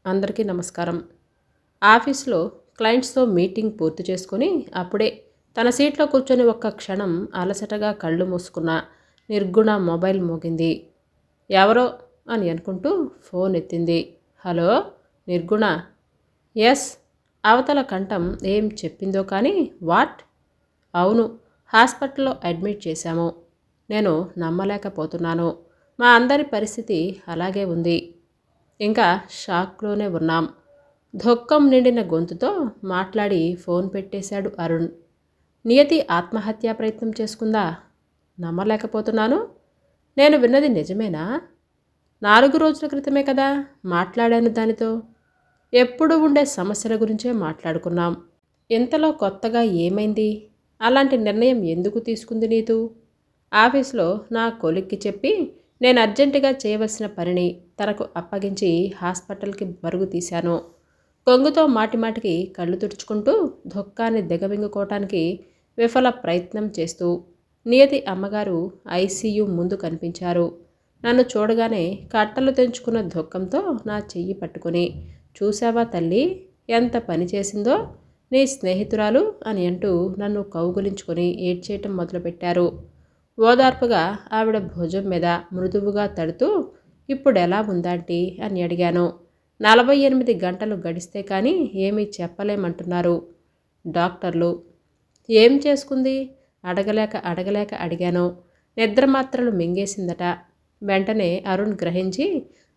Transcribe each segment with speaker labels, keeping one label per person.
Speaker 1: అందరికీ నమస్కారం. ఆఫీస్లో క్లయింట్స్తో మీటింగ్ పూర్తి చేసుకుని అప్పుడే తన సీట్లో కూర్చొని ఒక్క క్షణం అలసటగా కళ్ళు మూసుకున్న నిర్గుణ మొబైల్ మోగింది. ఎవరో అని అనుకుంటూ ఫోన్ ఎత్తింది. హలో నిర్గుణ. ఎస్. అవతల కంఠం ఏం చెప్పిందో కానీ వాట్. అవును, హాస్పిటల్లో అడ్మిట్ చేశాము. నేను నమ్మలేకపోతున్నాను. మా అందరి పరిస్థితి అలాగే ఉంది. ఇంకా షాక్లోనే ఉన్నాం. దుఃఖం నిండిన గొంతుతో మాట్లాడి ఫోన్ పెట్టేశాడు అరుణ్. నియతి ఆత్మహత్యా ప్రయత్నం చేసుకుందా? నమ్మలేకపోతున్నాను. నేను విన్నది నిజమేనా? 4 రోజుల క్రితమే కదా మాట్లాడాను దానితో. ఎప్పుడు ఉండే సమస్యల గురించే మాట్లాడుకున్నాం. ఇంతలో కొత్తగా ఏమైంది? అలాంటి నిర్ణయం ఎందుకు తీసుకుంది నీతు? ఆఫీస్లో నా కొలిక్కి చెప్పి నేను అర్జెంటుగా చేయవలసిన పనిని తనకు అప్పగించి హాస్పిటల్కి పరుగు తీశాను. కొంగుతో మాటిమాటికి కళ్ళు తుడుచుకుంటూ దుఃఖాన్ని దిగమింగుకోవటానికి విఫల ప్రయత్నం చేస్తూ నియతి అమ్మగారు ఐసీయూ ముందు కనిపించారు. నన్ను చూడగానే కట్టలు తెంచుకున్న దుఃఖంతో నా చెయ్యి పట్టుకుని, చూసావా తల్లి ఎంత పని చేసిందో నీ స్నేహితురాలు అని అంటూ నన్ను కౌగులించుకొని ఏడ్చేయటం మొదలుపెట్టారు. ఓదార్పుగా ఆవిడ భుజం మీద మృదువుగా తడుతూ ఇప్పుడెలా ఉందాంటీ అని అడిగాను. 48 గంటలు గడిస్తే కానీ ఏమీ చెప్పలేమంటున్నారు డాక్టర్లు. ఏం చేసుకుంది? అడగలేక అడిగాను. నిద్ర మాత్రలు మింగేసిందట. వెంటనే అరుణ్ గ్రహించి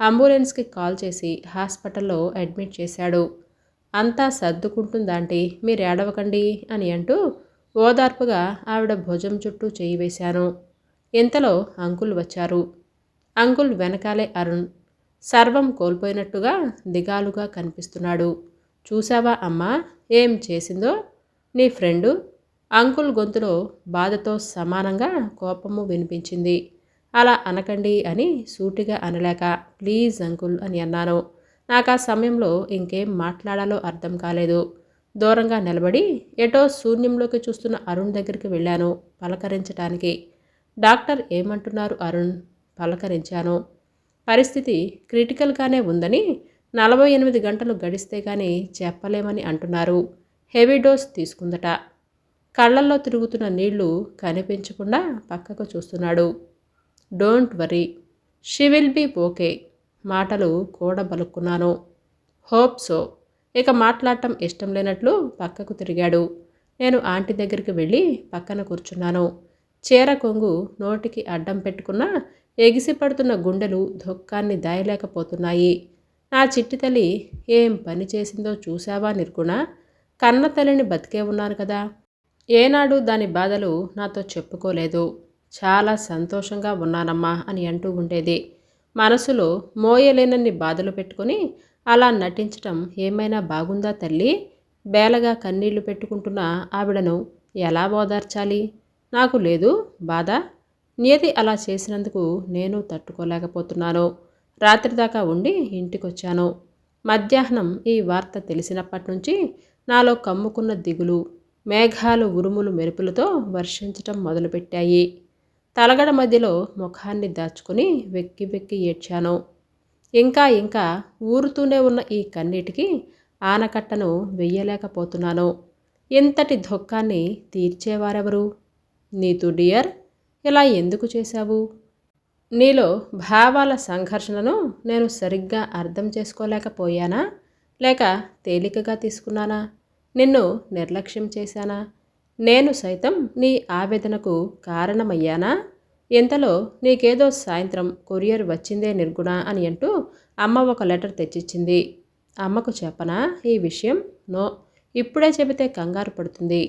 Speaker 1: అంబులెన్స్కి కాల్ చేసి హాస్పిటల్లో అడ్మిట్ చేశాడు. అంతా సర్దుకుంటుందాంటీ, మీరు ఏడవకండి అని అంటూ ఓదార్పుగా ఆవిడ భుజం చుట్టూ చేయి వేశాను. ఇంతలో అంకుల్ వచ్చారు. అంకుల్ వెనకాలే అరుణ్. సర్వం కోల్పోయినట్టుగా దిగాలుగా కనిపిస్తున్నాడు. చూసావా అమ్మా ఏం చేసిందో నీ ఫ్రెండు? అంకుల్ గొంతులో బాధతో సమానంగా కోపము వినిపించింది. అలా అనకండి అని సూటిగా అనలేక ప్లీజ్ అంకుల్ అని అన్నాను. నాకు ఆ సమయంలో ఇంకేం మాట్లాడాలో అర్థం కాలేదు. దూరంగా నిలబడి ఎటో శూన్యంలోకి చూస్తున్న అరుణ్ దగ్గరికి వెళ్ళాను పలకరించటానికి. డాక్టర్ ఏమంటున్నారు అరుణ్? పలకరించాను. పరిస్థితి క్రిటికల్గానే ఉందని 48 గంటలు గడిస్తే కానీ చెప్పలేమని అంటున్నారు. హెవీ డోస్ తీసుకుందట. కళ్ళల్లో తిరుగుతున్న నీళ్లు కనిపించకుండా పక్కకు చూస్తున్నాడు. Don't worry, she will be okay. మాటలు కూడబలుక్కున్నాను. Hope so. ఇక మాట్లాడటం ఇష్టం లేనట్లు పక్కకు తిరిగాడు. నేను ఆంటీ దగ్గరికి వెళ్ళి పక్కన కూర్చున్నాను. చీర కొంగు నోటికి అడ్డం పెట్టుకున్న ఎగిసిపడుతున్న గుండెలు దుఃఖాన్ని దాయలేకపోతున్నాయి. నా చిట్టి తల్లి ఏం పని చేసిందో చూశావా నిర్గుణ? కన్న తల్లిని బతికే ఉన్నాను కదా. ఏనాడు దాని బాధలు నాతో చెప్పుకోలేదు. చాలా సంతోషంగా ఉన్నానమ్మా అని అంటూ ఉండేది. మనసులో మోయలేనన్ని బాధలు పెట్టుకుని అలా నటించటం ఏమైనా బాగుందా తల్లి? బేలగా కన్నీళ్లు పెట్టుకుంటున్న ఆవిడను ఎలా ఓదార్చాలి? నాకు లేదు బాధ. నియతి అలా చేసినందుకు నేను తట్టుకోలేకపోతున్నాను. రాత్రి దాకా ఉండి ఇంటికొచ్చాను. మధ్యాహ్నం ఈ వార్త తెలిసినప్పటి నుంచి నాలో కమ్ముకున్న దిగులు మేఘాలు ఉరుములు మెరుపులతో వర్షించటం మొదలుపెట్టాయి. తలగడ మధ్యలో ముఖాన్ని దాచుకుని వెక్కి వెక్కి ఏడ్చాను. ఇంకా ఊరుతూనే ఉన్న ఈ కన్నీటికి ఆనకట్టను వెయ్యలేకపోతున్నాను. ఇంతటి దుఃఖాన్ని తీర్చేవారెవరు? నీతు డియర్, ఇలా ఎందుకు చేశావు? నీలో భావాల సంఘర్షణను నేను సరిగ్గా అర్థం చేసుకోలేకపోయానా? లేక తేలికగా తీసుకున్నానా? నిన్ను నిర్లక్ష్యం చేశానా? నేను సైతం నీ ఆవేదనకు కారణమయ్యానా? ఇంతలో నీకేదో సాయంత్రం కొరియర్ వచ్చిందే నిర్గుణ అని అంటూ అమ్మ ఒక లెటర్ తెచ్చిచ్చింది. అమ్మకు చెప్పనా ఈ విషయం? నో, ఇప్పుడే చెబితే కంగారు పడుతుంది.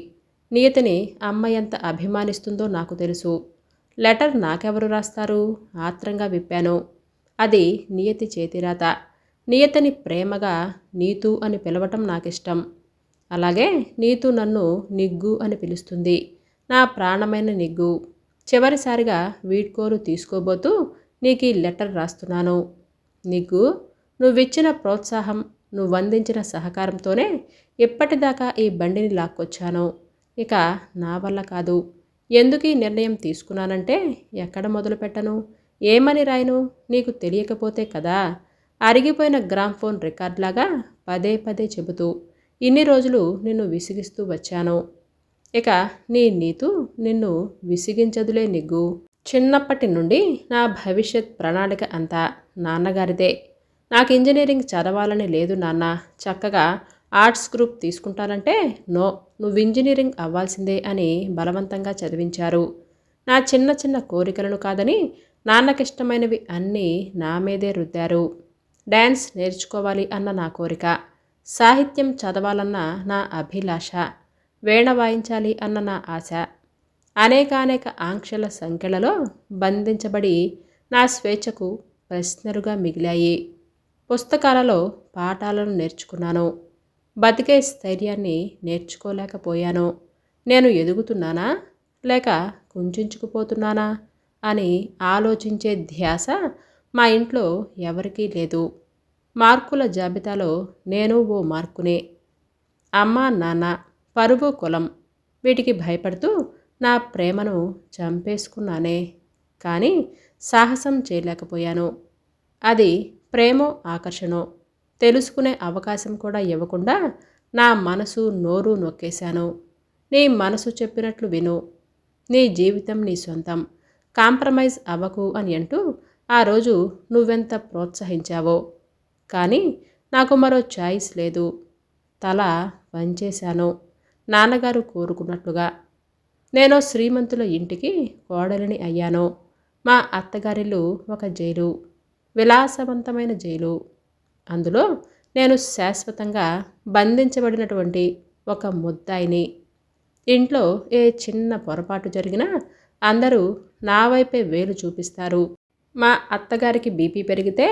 Speaker 1: నియతిని అమ్మ ఎంత అభిమానిస్తుందో నాకు తెలుసు. లెటర్ నాకెవరు రాస్తారు? ఆత్రంగా విప్పాను. అది నియతి చేతిరాత. నియతిని ప్రేమగా నీతు అని పిలవటం నాకిష్టం. అలాగే నీతు నన్ను నిగ్గు అని పిలుస్తుంది. నా ప్రాణమైన నిగ్గు. చివరిసారిగా వీడ్కోలు తీసుకోబోతూ నీకు ఈ లెటర్ రాస్తున్నాను. నిగ్గు, నువ్విచ్చిన ప్రోత్సాహం, నువ్వందించిన సహకారంతోనే ఇప్పటిదాకా ఈ బండిని లాక్కొచ్చాను. ఇక నా వల్ల కాదు. ఎందుకు ఈ నిర్ణయం తీసుకున్నానంటే ఎక్కడ మొదలు పెట్టను? ఏమని రాయను? నీకు తెలియకపోతే కదా. అరిగిపోయిన గ్రామ్ఫోన్ రికార్డులాగా పదే పదే చెబుతూ ఇన్ని రోజులు నిన్ను విసిగిస్తూ వచ్చాను. ఇక నీ నీతు నిన్ను విసిగించదులే నిగ్గు. చిన్నప్పటి నుండి నా భవిష్యత్ ప్రణాళిక అంతా నాన్నగారిదే. నాకు ఇంజనీరింగ్ చదవాలని లేదు నాన్న, చక్కగా ఆర్ట్స్ గ్రూప్ తీసుకుంటానంటే నో, నువ్వు ఇంజనీరింగ్ అవ్వాల్సిందే అని బలవంతంగా చదివించారు. నా చిన్న చిన్న కోరికలను కాదని నాన్నకిష్టమైనవి అన్నీ నా మీదే రుద్దారు. డ్యాన్స్ నేర్చుకోవాలి అన్న నా కోరిక, సాహిత్యం చదవాలన్న నా అభిలాష, వీణ వాయించాలి అన్న నా ఆశ అనేకానేక ఆంక్షల సంఖ్యలలో బంధించబడి నా స్వేచ్ఛకు ప్రశ్నలుగా మిగిలాయి. పుస్తకాలలో పాఠాలను నేర్చుకున్నాను, బతికే స్థైర్యాన్ని నేర్చుకోలేకపోయాను. నేను ఎదుగుతున్నానా లేక కుంచుకుపోతున్నానా అని ఆలోచించే ధ్యాస మా ఇంట్లో ఎవరికీ లేదు. మార్కుల జాబితాలో నేను ఓ మార్కునే. అమ్మ నాన్న, పరువు కులం వీటికి భయపడుతూ నా ప్రేమను చంపేసుకున్నానే, కానీ సాహసం చేయలేకపోయాను. అది ప్రేమో ఆకర్షణో తెలుసుకునే అవకాశం కూడా ఇవ్వకుండా నా మనసు నోరు నొక్కేశాను. నీ మనసు చెప్పినట్లు విను, నీ జీవితం నీ సొంతం, కాంప్రమైజ్ అవ్వకు అని అంటూ ఆ రోజు నువ్వెంత ప్రోత్సహించావో. కానీ నాకు మరో చాయిస్ లేదు. తల వంచేశాను నాన్నగారు కోరుకున్నట్లుగా. నేను శ్రీమంతుల ఇంటికి కోడలిని అయ్యాను. మా అత్తగారిల్లు ఒక జైలు, విలాసవంతమైన జైలు. అందులో నేను శాశ్వతంగా బంధించబడినటువంటి ఒక ముద్దాయిని. ఇంట్లో ఏ చిన్న పొరపాటు జరిగినా అందరూ నా వైపే వేలు చూపిస్తారు. మా అత్తగారికి బీపీ పెరిగితే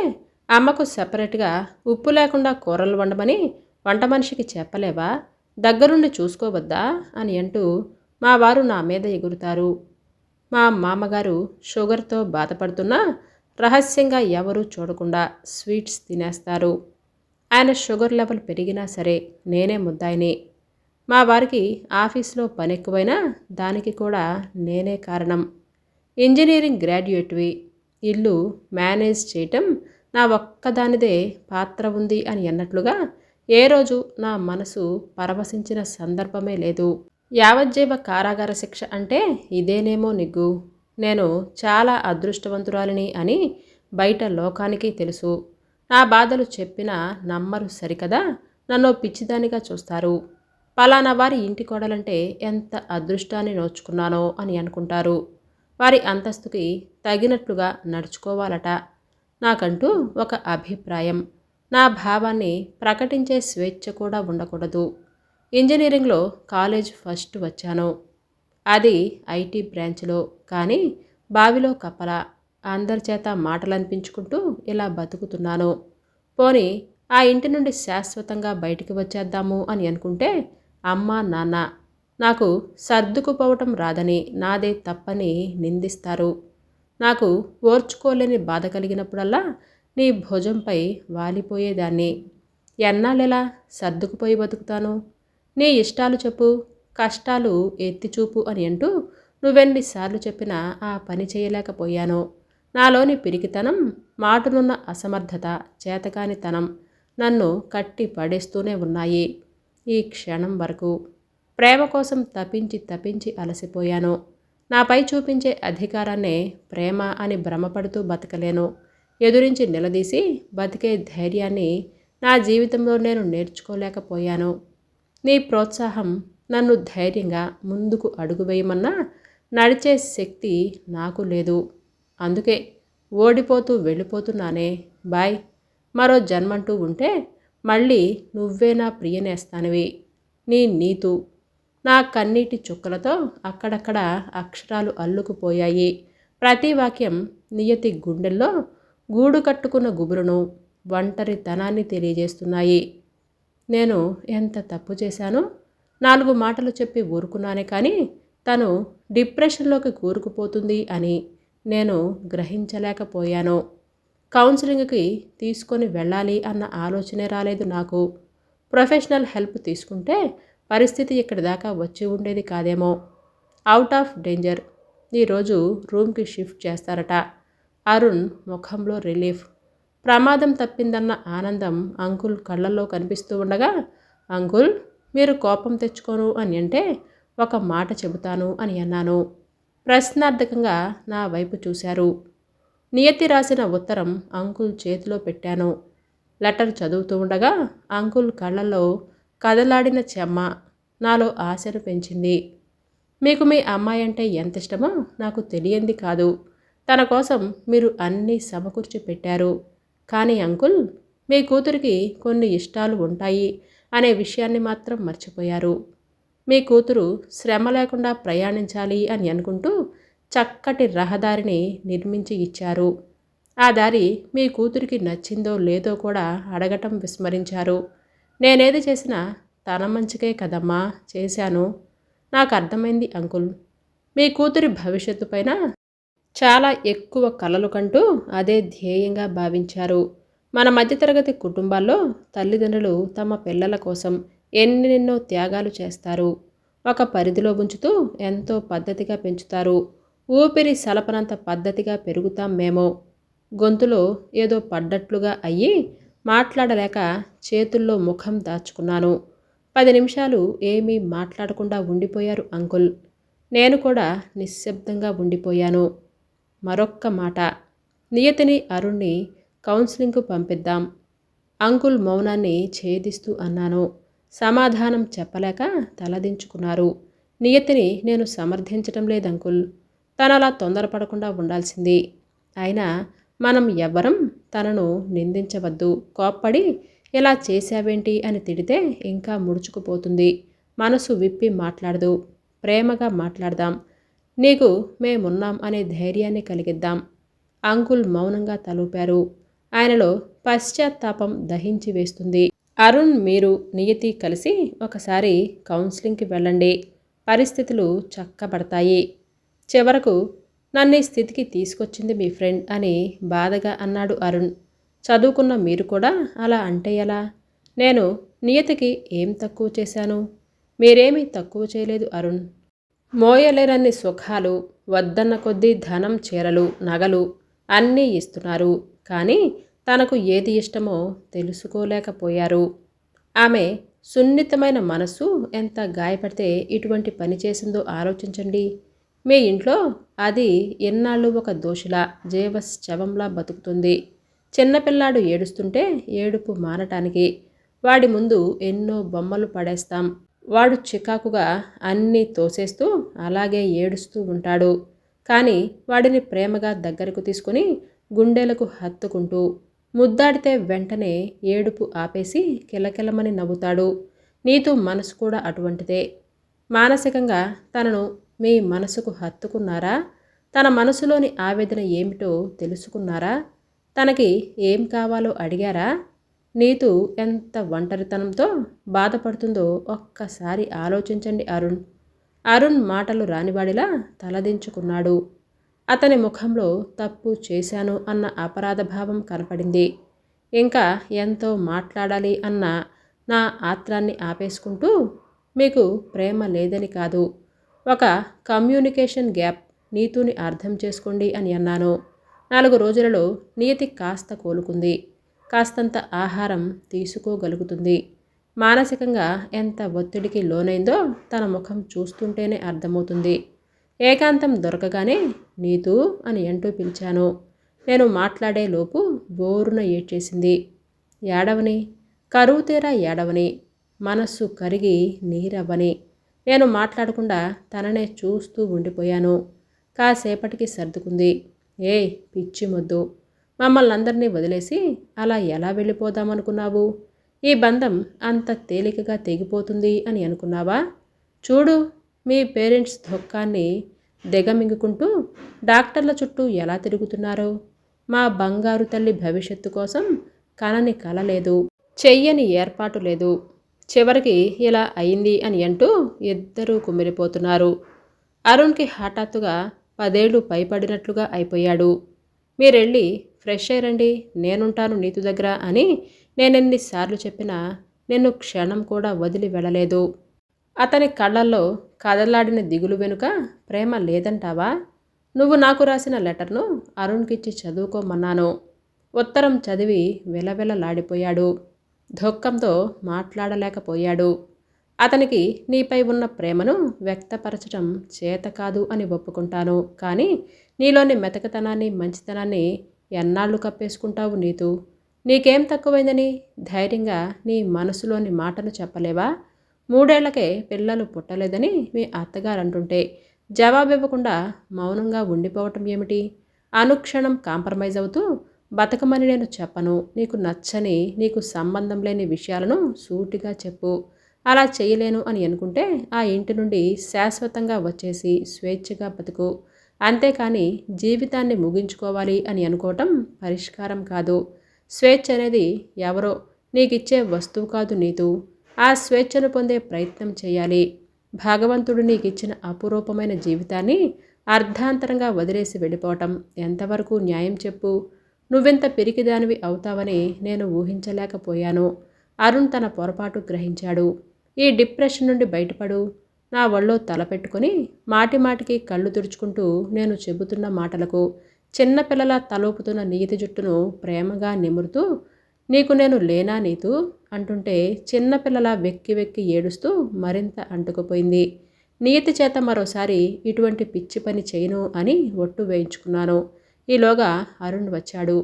Speaker 1: అమ్మకు సపరేట్గా ఉప్పు లేకుండా కూరలు వండమని వంట మనిషికి చెప్పలేవా, దగ్గరుండి చూసుకోవద్దా అని అంటూ మా వారు నా మీద ఎగురుతారు. మా మామగారు షుగర్తో బాధపడుతున్నా రహస్యంగా ఎవరూ చూడకుండా స్వీట్స్ తినేస్తారు. ఆయన షుగర్ లెవెల్ పెరిగినా సరే నేనే ముద్దాయిని. మా వారికి ఆఫీస్లో పని ఎక్కువైనా దానికి కూడా నేనే కారణం. ఇంజనీరింగ్ గ్రాడ్యుయేట్వి, ఇల్లు మేనేజ్ చేయటం నా ఒక్కదానిదే పాత్ర ఉంది అని అన్నట్లుగా ఏ రోజు నా మనసు పరవశించిన సందర్భమే లేదు. యావజ్జీవ కారాగార శిక్ష అంటే ఇదేనేమో నిగ్గు. నేను చాలా అదృష్టవంతురాలిని అని బయట లోకానికి తెలుసు. నా బాధలు చెప్పినా నమ్మరు సరికదా, నన్ను పిచ్చిదానిగా చూస్తారు. పలానా వారి ఇంటి కోడలంటే ఎంత అదృష్టాన్ని నోచుకున్నానో అని అనుకుంటారు. వారి అంతస్తుకి తగినట్లుగా నడుచుకోవాలట. నాకంటూ ఒక అభిప్రాయం, నా భావాన్ని ప్రకటించే స్వేచ్ఛ కూడా ఉండకూడదు. ఇంజనీరింగ్లో కాలేజ్ ఫస్ట్ వచ్చాను. అది ఐటీ బ్రాంచ్లో. కానీ బావిలో కప్పల, అందరి చేత మాటలనిపించుకుంటూ ఇలా బతుకుతున్నాను. పోనీ ఆ ఇంటి నుండి శాశ్వతంగా బయటికి వచ్చేద్దాము అని అనుకుంటే అమ్మ నాన్న నాకు సర్దుకుపోవటం రాదని, నాదే తప్పని నిందిస్తారు. నాకు ఓర్చుకోలేని బాధ కలిగినప్పుడల్లా నీ భుజంపై వాలిపోయేదాన్ని. ఎన్నాళ్ళెలా సర్దుకుపోయి బతుకుతాను? నీ ఇష్టాలు చెప్పు, కష్టాలు ఎత్తిచూపు అని అంటూ నువ్వెన్నిసార్లు చెప్పినా ఆ పని చేయలేకపోయాను. నాలోని పిరికితనం, మాటనున్న అసమర్థత, చేతకానితనం నన్ను కట్టి పడేస్తూనే ఉన్నాయి ఈ క్షణం వరకు. ప్రేమ కోసం తపించి తపించి అలసిపోయాను. నాపై చూపించే అధికారాన్నే ప్రేమ అని భ్రమపడుతూ బతకలేను. ఎదురించి నిలదీసి బతికే ధైర్యాన్ని నా జీవితంలో నేను నేర్చుకోలేకపోయాను. నీ ప్రోత్సాహం నన్ను ధైర్యంగా ముందుకు అడుగు వేయమన్నా నడిచే శక్తి నాకు లేదు. అందుకే ఓడిపోతూ వెళ్ళిపోతున్నానే. బాయ్. మరో జన్మంటూ ఉంటే మళ్ళీ నువ్వే నా ప్రియనేస్తానివి. నీ నీతు. నా కన్నీటి చుక్కలతో అక్కడక్కడ అక్షరాలు అల్లుకుపోయాయి. ప్రతి వాక్యం నియతి గుండెల్లో గూడు కట్టుకున్న గుబురును, ఒంటరితనాన్ని తెలియజేస్తున్నాయి. నేను ఎంత తప్పు చేశాను? 4 మాటలు చెప్పి ఊరుకున్నానే కానీ తను డిప్రెషన్లోకి కూరుకుపోతుంది అని నేను గ్రహించలేకపోయాను. కౌన్సిలింగ్కి తీసుకొని వెళ్ళాలి అన్న ఆలోచనే రాలేదు నాకు. ప్రొఫెషనల్ హెల్ప్ తీసుకుంటే పరిస్థితి ఇక్కడి దాకా వచ్చి ఉండేది కాదేమో. Out of danger. ఈరోజు రూమ్కి షిఫ్ట్ చేస్తారట. అరుణ్ ముఖంలో రిలీఫ్. ప్రమాదం తప్పిందన్న ఆనందం అంకుల్ కళ్ళల్లో కనిపిస్తూ ఉండగా, అంకుల్ మీరు కోపం తెచ్చుకోను అని అంటే ఒక మాట చెబుతాను అని అన్నాను. ప్రశ్నార్థకంగా నా వైపు చూశారు. నియతి రాసిన ఉత్తరం అంకుల్ చేతిలో పెట్టాను. లెటర్ చదువుతూ ఉండగా అంకుల్ కళ్ళల్లో కదలాడిన చెమ్మ నాలో ఆశను పెంచింది. మీకు మీ అమ్మాయి అంటే ఎంత ఇష్టమో నాకు తెలియంది కాదు. తన కోసం మీరు అన్నీ సమకూర్చి పెట్టారు. కానీ అంకుల్, మీ కూతురికి కొన్ని ఇష్టాలు ఉంటాయి అనే విషయాన్ని మాత్రం మర్చిపోయారు. మీ కూతురు శ్రమ లేకుండా ప్రయాణించాలి అని అనుకుంటూ చక్కటి రహదారిని నిర్మించి ఇచ్చారు. ఆ దారి మీ కూతురికి నచ్చిందో లేదో కూడా అడగటం విస్మరించారు. నేనేది చేసినా తన మంచికే కదమ్మా చేశాను. నాకు అర్థమైంది అంకుల్. మీ కూతురి భవిష్యత్తు పైన చాలా ఎక్కువ కలలు కంటూ అదే ధ్యేయంగా భావించారు. మన మధ్యతరగతి కుటుంబాల్లో తల్లిదండ్రులు తమ పిల్లల కోసం ఎన్నెన్నో త్యాగాలు చేస్తారు. ఒక పరిధిలో ఉంచుతూ ఎంతో పద్ధతిగా పెంచుతారు. ఊపిరి సలపనంత పద్ధతిగా పెరుగుతాం మేము. గొంతులో ఏదో పడ్డట్లుగా అయ్యి మాట్లాడలేక చేతుల్లో ముఖం దాచుకున్నాను. 10 నిమిషాలు ఏమీ మాట్లాడకుండా ఉండిపోయారు అంకుల్. నేను కూడా నిశ్శబ్దంగా ఉండిపోయాను. మరొక్క మాట, నియతిని అరుణ్ణి కౌన్సిలింగ్కు పంపిద్దాం. అంకుల్ మౌనాన్ని ఛేదిస్తూ అన్నాను. సమాధానం చెప్పలేక తలదించుకున్నారు. నియతిని నేను సమర్థించటం లేదంకుల్. తనలా తొందరపడకుండా ఉండాల్సింది. అయినా మనం ఎవ్వరం తనను నిందించవద్దు. కోప్పడి ఇలా చేశావేంటి అని తిడితే ఇంకా ముడుచుకుపోతుంది. మనసు విప్పి మాట్లాడదు. ప్రేమగా మాట్లాడదాం. నీకు మేమున్నాం అనే ధైర్యాన్ని కలిగిద్దాం. అంకుల్ మౌనంగా తలూపారు. ఆయనలో పశ్చాత్తాపం దహించి వేస్తుంది. అరుణ్, మీరు, నియతి కలిసి ఒకసారి కౌన్సిలింగ్కి వెళ్ళండి. పరిస్థితులు చక్కబడతాయి. చివరకు నన్ను ఈ స్థితికి తీసుకొచ్చింది మీ ఫ్రెండ్ అని బాధగా అన్నాడు అరుణ్. చదువుకున్న మీరు కూడా అలా అంటే ఎలా? నేను నియతికి ఏం తక్కువ చేశాను? మీరేమీ తక్కువ చేయలేదు అరుణ్. మోయలేరన్ని సుఖాలు, వద్దన్న కొద్దీ ధనం, చీరలు, నగలు అన్నీ ఇస్తున్నారు. కానీ తనకు ఏది ఇష్టమో తెలుసుకోలేకపోయారు. ఆమె సున్నితమైన మనస్సు ఎంత గాయపడితే ఇటువంటి పని చేసిందో ఆలోచించండి. మీ ఇంట్లో అది ఎన్నాళ్ళు ఒక దోషిలా, జీవశ్చవంలా బతుకుతుంది. చిన్నపిల్లాడు ఏడుస్తుంటే ఏడుపు మానటానికి వాడి ముందు ఎన్నో బొమ్మలు పడేస్తాం. వాడు చికాకుగా అన్నీ తోసేస్తూ అలాగే ఏడుస్తూ ఉంటాడు. కానీ వాడిని ప్రేమగా దగ్గరకు తీసుకుని గుండెలకు హత్తుకుంటూ ముద్దాడితే వెంటనే ఏడుపు ఆపేసి కిలకిలమని నవ్వుతాడు. నీతు మనసు కూడా అటువంటిదే. మానసికంగా తనను మీ మనసుకు హత్తుకున్నారా? తన మనసులోని ఆవేదన ఏమిటో తెలుసుకున్నారా? తనకి ఏం కావాలో అడిగారా? నీతు ఎంత ఒంటరితనంతో బాధపడుతుందో ఒక్కసారి ఆలోచించండి అరుణ్. అరుణ్ మాటలు రానివాడిలా తలదించుకున్నాడు. అతని ముఖంలో తప్పు చేశాను అన్న అపరాధ భావం కనపడింది. ఇంకా ఎంతో మాట్లాడాలి అన్న నా ఆత్రాన్ని ఆపేసుకుంటూ, మీకు ప్రేమ లేదని కాదు, ఒక కమ్యూనికేషన్ గ్యాప్, నీతుని అర్థం చేసుకోండి అని అన్నాను. 4 రోజులలో నియతి కాస్త కోలుకుంది. కాస్తంత ఆహారం తీసుకోగలుగుతుంది. మానసికంగా ఎంత ఒత్తిడికి లోనైందో తన ముఖం చూస్తుంటేనే అర్థమవుతుంది. ఏకాంతం దొరకగానే నీతూ అని అంటూ పిలిచాను. నేను మాట్లాడే లోపు బోరున ఏడ్చేసింది. ఏడవని, కరువు తీరా ఏడవని, మనస్సు కరిగి నీరవ్వని. నేను మాట్లాడకుండా తననే చూస్తూ ఉండిపోయాను. కాసేపటికి సర్దుకుంది. ఏయ్ పిచ్చి మొద్దు, మమ్మల్ని అందరినీ వదిలేసి అలా ఎలా వెళ్ళిపోదామనుకున్నావు? ఈ బంధం అంత తేలికగా తెగిపోతుంది అని అనుకున్నావా? చూడు, మీ పేరెంట్స్ దుఃఖాన్ని దిగమింగుకుంటూ డాక్టర్ల చుట్టూ ఎలా తిరుగుతున్నారో. మా బంగారు తల్లి భవిష్యత్తు కోసం కనని కల లేదు, చెయ్యని ఏర్పాటు లేదు. చివరికి ఇలా అయింది అని అంటూ ఇద్దరూ కుమిలిపోతున్నారు. అరుణ్కి హఠాత్తుగా 10 ఏళ్ళు పైపడినట్లుగా అయిపోయాడు. మీరెళ్ళి ఫ్రెష్ అయ్యండి, నేనుంటాను నీతు దగ్గర అని నేనెన్నిసార్లు చెప్పినా నిన్ను క్షణం కూడా వదిలి వెళ్ళలేదు. అతని కళ్ళల్లో కదలాడిన దిగులు వెనుక ప్రేమ లేదంటావా? నువ్వు నాకు రాసిన లెటర్ను అరుణ్కిచ్చి చదువుకోమన్నాను. ఉత్తరం చదివి వెలవెలలాడిపోయాడు. దుఃఖంతో మాట్లాడలేకపోయాడు. అతనికి నీపై ఉన్న ప్రేమను వ్యక్తపరచటం చేత కాదు అని ఒప్పుకుంటాను. కానీ నీలోని మెతకతనాన్ని, మంచితనాన్ని ఎన్నాళ్ళు కప్పేసుకుంటావు నీతు? నీకేం తక్కువైందని ధైర్యంగా నీ మనసులోని మాటను చెప్పలేవా? 3 ఏళ్లకే పిల్లలు పుట్టలేదని మీ అత్తగారు అంటుంటే జవాబివ్వకుండా మౌనంగా ఉండిపోవటం ఏమిటి? అనుక్షణం కాంప్రమైజ్ అవుతూ బతకమని నేను చెప్పను. నీకు నచ్చని, నీకు సంబంధం లేని విషయాలను సూటిగా చెప్పు. అలా చేయలేను అని అనుకుంటే ఆ ఇంటి నుండి శాశ్వతంగా వచ్చేసి స్వేచ్ఛగా బతుకు. అంతేకాని జీవితాన్ని ముగించుకోవాలి అని అనుకోవటం పరిష్కారం కాదు. స్వేచ్ఛ అనేది ఎవరో నీకిచ్చే వస్తువు కాదు నీతు. ఆ స్వేచ్ఛను పొందే ప్రయత్నం చేయాలి. భగవంతుడు నీకిచ్చిన అపురూపమైన జీవితాన్ని అర్ధాంతరంగా వదిలేసి వెళ్ళిపోవటం ఎంతవరకు న్యాయం చెప్పు? నువ్వెంత పిరికిదానివి అవుతావని నేను ఊహించలేకపోయాను. అరుణ్ తన పొరపాటు గ్రహించాడు. ఈ డిప్రెషన్ నుండి బయటపడు. నా ఒళ్ళో తలపెట్టుకొని మాటిమాటికి కళ్ళు తుడుచుకుంటూ నేను చెబుతున్న మాటలకు చిన్నపిల్లలా తలూపుతున్న నీతి జుట్టును ప్రేమగా నిమురుతూ నీకు నేను లేనా నీతు అంటుంటే చిన్నపిల్లలా వెక్కి వెక్కి ఏడుస్తూ మరింత అంటుకుపోయింది. నియతి చేత మరోసారి ఇటువంటి పిచ్చి పని చేయను అని ఒట్టు వేయించుకున్నాను. ఈలోగా అరుణ్ వచ్చాడు.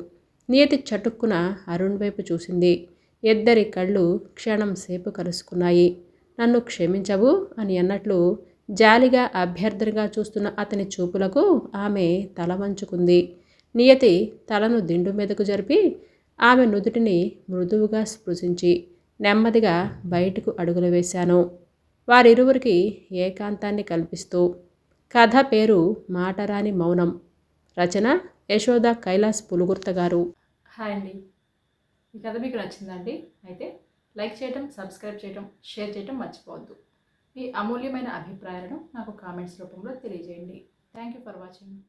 Speaker 1: నియతి చటుక్కున అరుణ్ వైపు చూసింది. ఇద్దరి కళ్ళు క్షణం సేపు కలుసుకున్నాయి. నన్ను క్షమించవు అని అన్నట్లు జాలిగా అభ్యర్థనగా చూస్తున్న అతని చూపులకు ఆమె తల వంచుకుంది. నియతి తలను దిండు మీదకు జరిపి ఆమె నుదుటిని మృదువుగా స్పృశించి నెమ్మదిగా బయటకు అడుగులు వేశాను. వారిరువురికి ఏకాంతాన్ని కల్పిస్తూ. కథ పేరు మాటరాని మౌనం. రచన యశోద కైలాస్ పులుగుర్త గారు.
Speaker 2: హాయ్ అండి. ఈ కథ మీకు నచ్చిందండి? అయితే లైక్ చేయటం, సబ్స్క్రైబ్ చేయటం, షేర్ చేయటం మర్చిపోవద్దు. మీ అమూల్యమైన అభిప్రాయాలను నాకు కామెంట్స్ రూపంలో తెలియజేయండి. Thank you for watching.